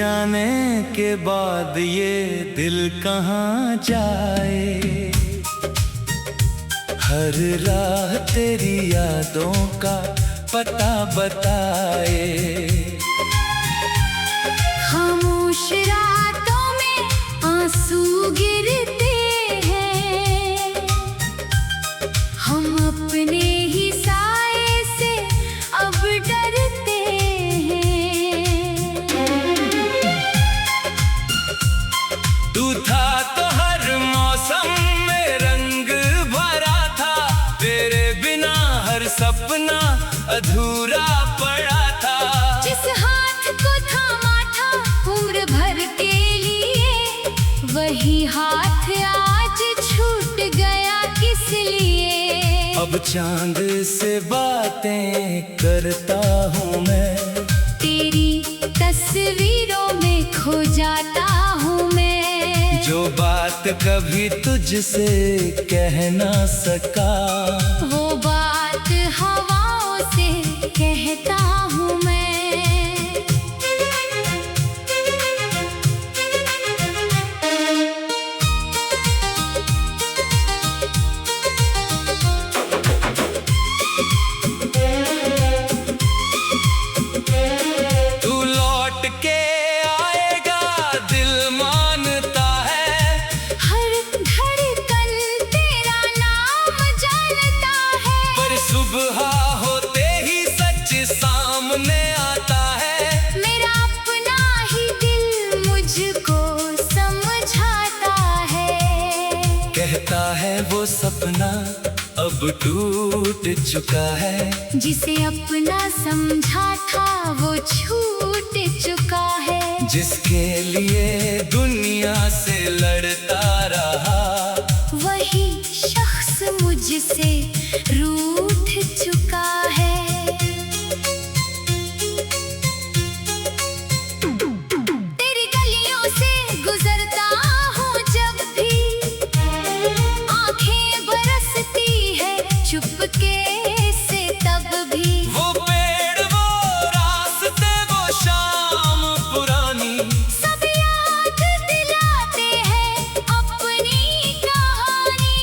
जाने के बाद ये दिल कहाँ जाए। हर राह तेरी यादों का पता बताए। खामोश रातों में आंसू गिरते हैं, हम अपने ही साए से अब डरते हैं। तू था तो हर मौसम में रंग भरा था, तेरे बिना हर सपना अधूरा पड़ा था। जिस हाथ को थामा था उम्र भर के लिए, वही हाथ आज छूट गया किस लिए। अब चांद से बातें करता हूँ मैं, तेरी तस्वीरों में खो जाता हूँ मैं। जो बात कभी तुझसे कह ना सका, वो बात हवाओं से कहता हूँ मैं। तू लौट के आएगा दिल मानता है, हर धड़कन तेरा नाम जानता है। पर सुबह होते ही सच सामने आता है। मेरा अपना ही दिल मुझको समझाता है। कहता है वो सपना अब टूट चुका है, जिसे अपना समझा था वो छूट चुका है। जिसके लिए दुनिया से लड़ता रहा, वही शख्स मुझसे रूठ चुका है। तेरी गलियों से गुजरता हूँ जब भी, आंखें बरसती है चुपके से तब भी। वो पेड़ वो रास्ते वो शाम पुरानी, सब याद दिलाते हैं अपनी कहानी।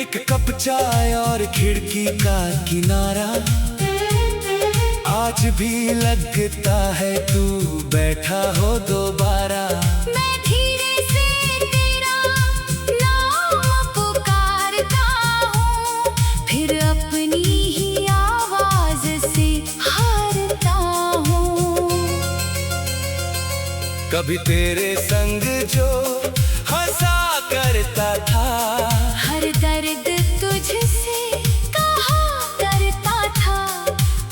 एक कप चाय और खिड़की का किनारा, आज भी लगता है तू बैठा हो दोबारा। मैं धीरे से तेरा नाम पुकारता हूँ, फिर अपनी ही आवाज से हारता हूँ। कभी तेरे संग जो हंसा करता था, हर दर्द तुझसे कहा करता था।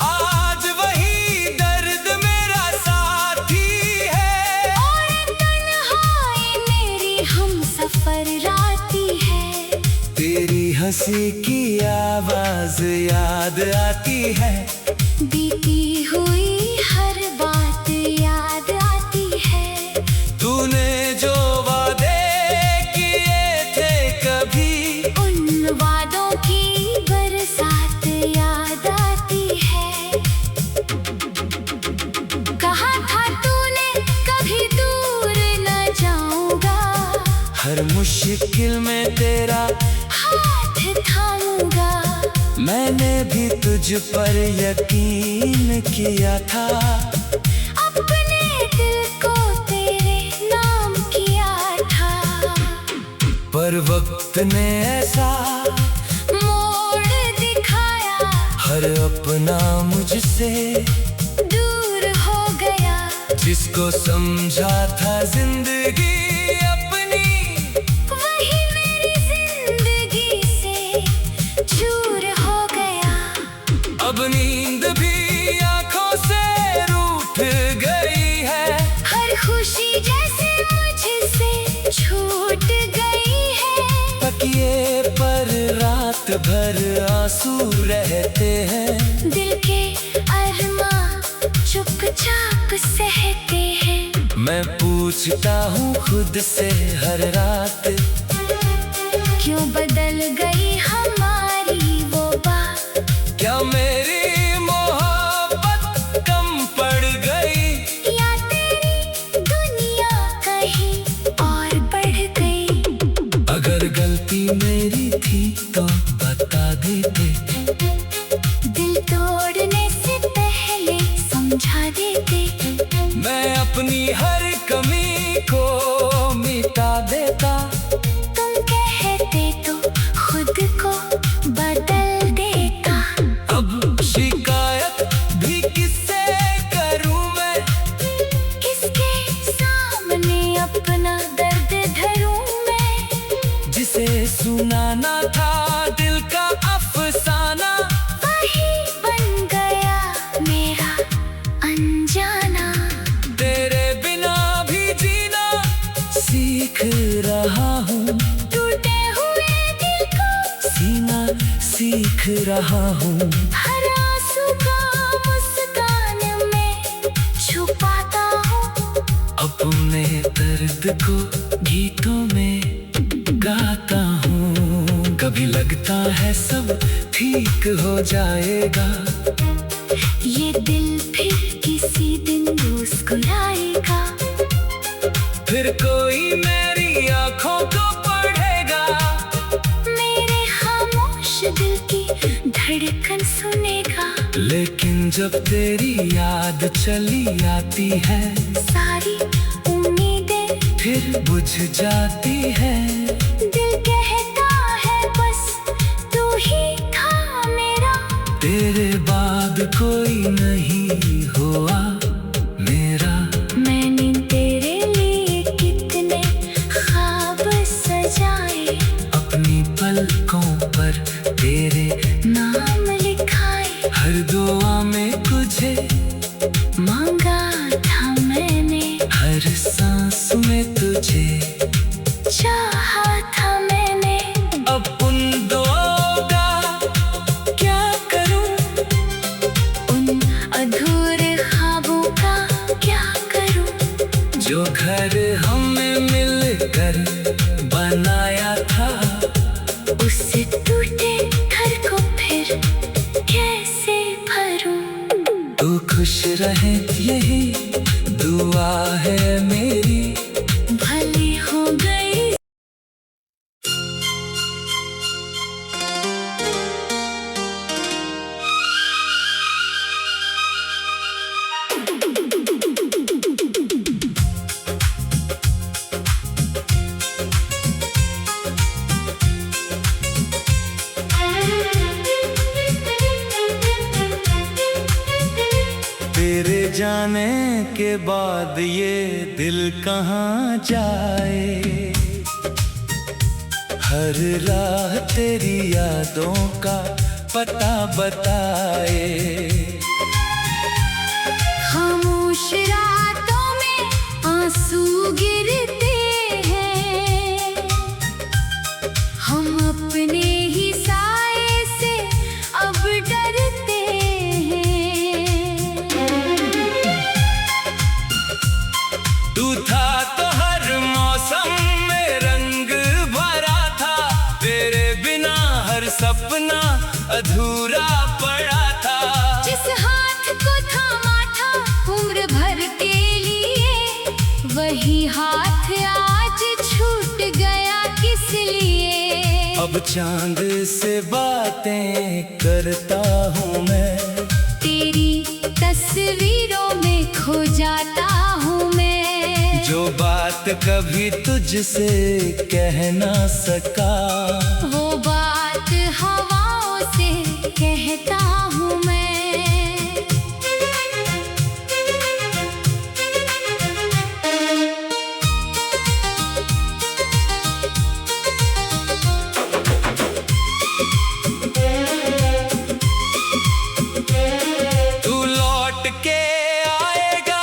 आज वही दर्द मेरा साथी है। और तन्हाई मेरी हमसफर राती है। तेरी हंसी की आवाज याद आती है, बीती हुई हर बात याद आती है। तूने जो वादे किए थे कभी, उन वादों की बरसात याद आती है। कहा था तूने कभी दूर न जाऊंगा, हर मुश्किल में तेरा हाथ थामूंगा। मैंने भी तुझ पर यकीन किया था, अपने दिल को तेरे नाम किया था। पर वक्त ने ऐसा मोड़ दिखाया, हर अपना मुझसे दूर हो गया। जिसको समझा था जिंदगी अपनी, वही मेरी जिंदगी से दूर हो गया। अब नींद भी आंखों से रूठ गई है। हर खुशी जैसे मुझसे छूट गई है। तकिए पर रात भर आंसू रहते हैं, दिल के अरमां चुपचाप सहते हैं। मैं पूछता हूँ खुद से हर रात, क्यों बदल गई हमारी वो बात। क्या मेरी मोहब्बत कम पड़ गई अगर गलती मेरी थी तो बता देते, दिल तोड़ने से पहले समझा देते। मैं अपनी हर कमी को मिटा देता। तुम कहते तो खुद को बदल देता। अब शिकायत भी किससे करूं मैं, किसके सामने अपना दर्द धरूं मैं। जिसे सुनाना था दिल का अफसाना, वही बन गया मेरा अनजाना। तेरे बिना भी जीना सीख रहा हूँ, टूटे हुए दिल को सीना सीख रहा हूँ। हर आंसू का मुस्कान में छुपाता हूँ। अपने दर्द को गीतों में गाता हूँ। कभी लगता है सब ठीक हो जाएगा, ये दिल फिर किसी दिन मुस्कुराएगा। फिर कोई मेरी आंखों को पढ़ेगा, मेरे खामोश दिल की धड़कन सुनेगा। लेकिन जब तेरी याद चली आती है, सारी उम्मीदें फिर बुझ जाती है। दिल कहता है बस तू ही था मेरा। तेरे बाद कोई नहीं हुआ मेरा। मैंने तेरे लिए कितने ख्वाब सजाए, अपनी पलकों पर तेरे नाम लिखाए। हर दुआ में तुझे मांगा था मैंने, हर सांस में तुझे चाहा था मैंने। अब उन दुआओं का क्या करूं, उन अधूरे ख्वाबों का क्या करूं। जो घर हमें मिलकर बनाया था, उस टूटे घर को फिर कैसे भरूं। तू खुश रहे यही दुआ है मेरी। भली हो गई तेरे जाने के बाद ये दिल कहाँ जाए, हर राह तेरी यादों का पता बताए। खामोश रातों में आंसू गिरते हैं। हम अपने ही साए से अब डरते हैं। तू था तो हर मौसम में रंग भरा था, तेरे बिना हर सपना अधूरा पड़ा था। जिस हाथ को थामा था उम्र भर के लिए, वही हाथ आज छूट गया किस लिए। अब चांद से बातें करता हूँ मैं, तेरी तस्वीरों में खो जाता हूँ मैं। जो बात कभी तुझसे कह ना सका, वो बात हवाओं से कहता हूँ मैं। तू लौट के आएगा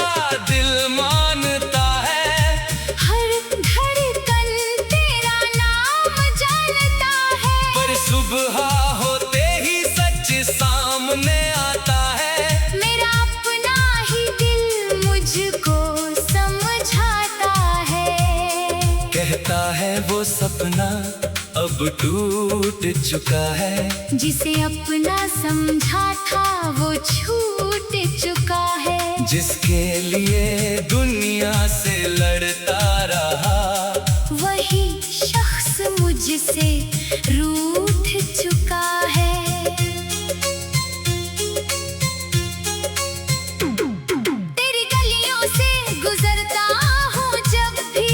दिल मानता है, हर धड़कन तेरा नाम जानता है। पर सुबह होते ही सच सामने आता है। मेरा अपना ही दिल मुझको समझाता है। कहता है वो सपना अब टूट चुका है, जिसे अपना समझा था वो छूट चुका है। जिसके लिए दुनिया से लड़ता रहा, वही शख्स मुझसे रूठ चुका है। तेरी गलियों से गुजरता हूँ जब भी,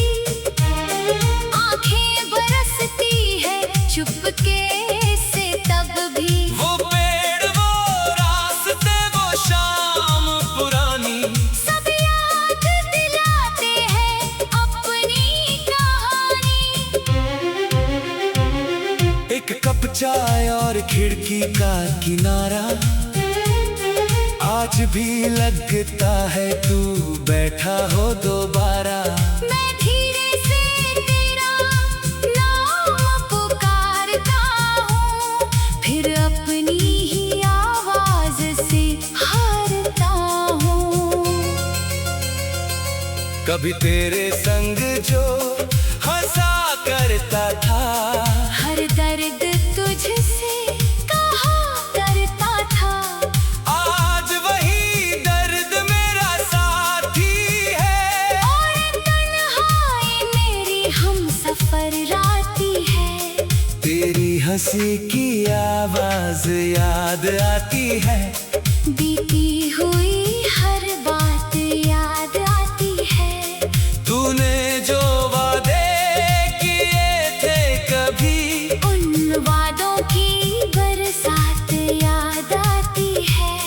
आंखें बरसती है चुपके से तब भी। वो पेड़, वो रास्ते, वो शाम पुरानी, सब याद दिलाते हैं अपनी कहानी। एक कप चाय और खिड़की का किनारा, आज भी लगता है तू बैठा हो दोबारा। मैं धीरे से तेरा नाम पुकारता हूँ, फिर अपनी ही आवाज से हारता हूँ। कभी तेरे संग जो हंसा करता था, हर दर्द तुझसे कहा करता था। आज वही दर्द मेरा साथी है। और तन्हाई मेरी हमसफर राती है। तेरी हंसी की आवाज याद आती है, बीती हुई हर बात याद आती है। तूने जो वादे किए थे कभी, उन वादों की बरसात याद आती है।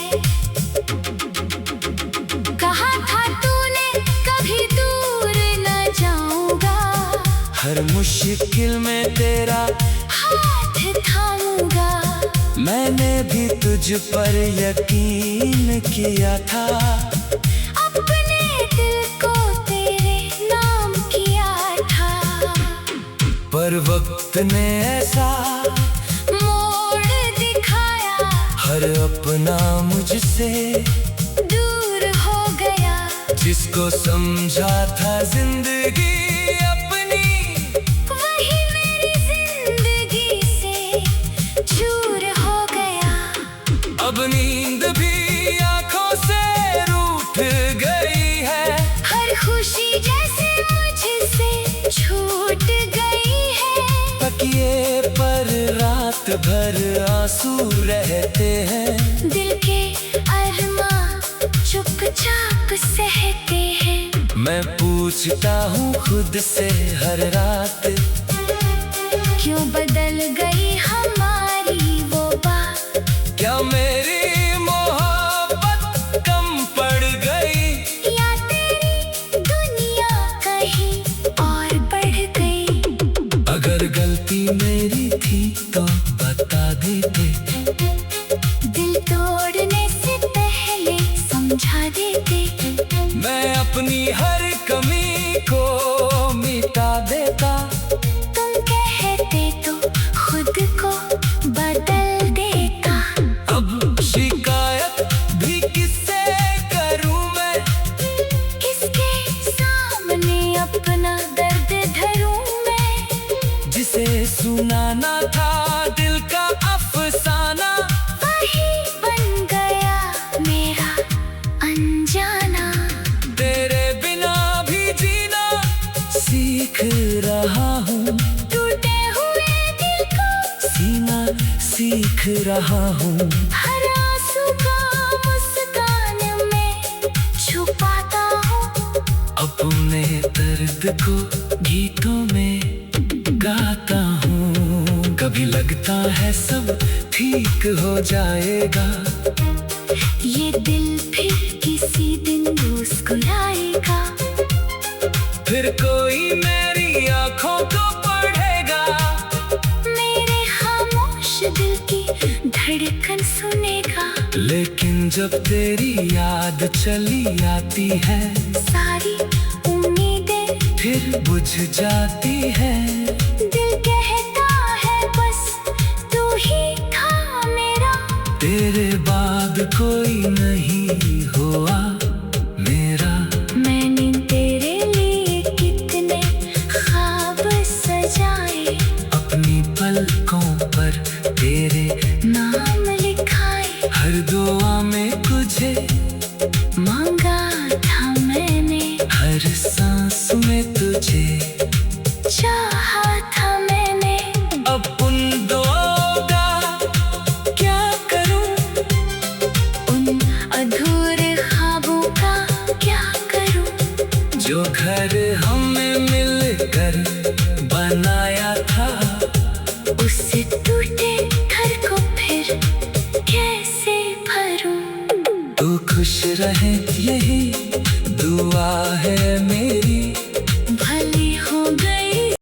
कहा था तूने कभी दूर न जाऊंगा, हर मुश्किल में तेरा हाथ थामूंगा। मैंने भी तुझ पर यकीन किया था, अपने दिल को तेरे नाम किया था। पर वक्त ने ऐसा मोड़ दिखाया, हर अपना मुझसे दूर हो गया। जिसको समझा था जिंदगी अपनी, वही मेरी जिंदगी से चूर हो गया। अब नींद भी आंखों से रूठ गई है। हर खुशी जैसे मुझसे छूट गई है। तकिए पर रात भर आंसू रहते हैं, दिल के अरमां चुपचाप सहते हैं। मैं पूछता हूँ खुद से हर रात, क्यों बदल गई हमारी वो बात। क्या मेरी मोहब्बत कम पड़ गई, या तेरी दुनिया कहीं और बढ़ गई। अगर गलती मेरी थी तो बता देते, दिल तोड़ने से पहले समझा देते। मैं अपनी हर कमी को मिटा देता। तुम कहते तो खुद को बदल देता। अब शिकायत भी किससे करूं मैं, किसके सामने अपना दर्द धरूं मैं। जिसे सुनाना था दिल का अफसाना, वही बन गया मेरा अनजाना। तेरे बिना भी जीना सीख रहा हूँ, टूटे हुए दिल को सीना सीख रहा हूँ। हर आंसू का मुस्कान में छुपाता हूँ। अपने दर्द को गीतों में गाता हूँ। कभी लगता है सब ठीक हो जाएगा, ये दिल फिर किसी दिन मुस्कुराएगा। फिर कोई मेरी आंखों को पढ़ेगा, मेरे खामोश दिल की धड़कन सुनेगा। लेकिन जब तेरी याद चली आती है, सारी उम्मीदें फिर बुझ जाती है। दिल कहता है बस तू ही था मेरा। तेरे बाद कोई नहीं हुआ मेरा। मैंने तेरे लिए कितने ख्वाब सजाए, अपनी पलकों पर तेरे नाम लिखाए। हर दुआ में तुझे मांगा था मैंने, हर सांस में तुझे चाहा बनाया था। उससे टूटे घर को फिर कैसे भरूं? तू खुश रहे यही दुआ है मेरी।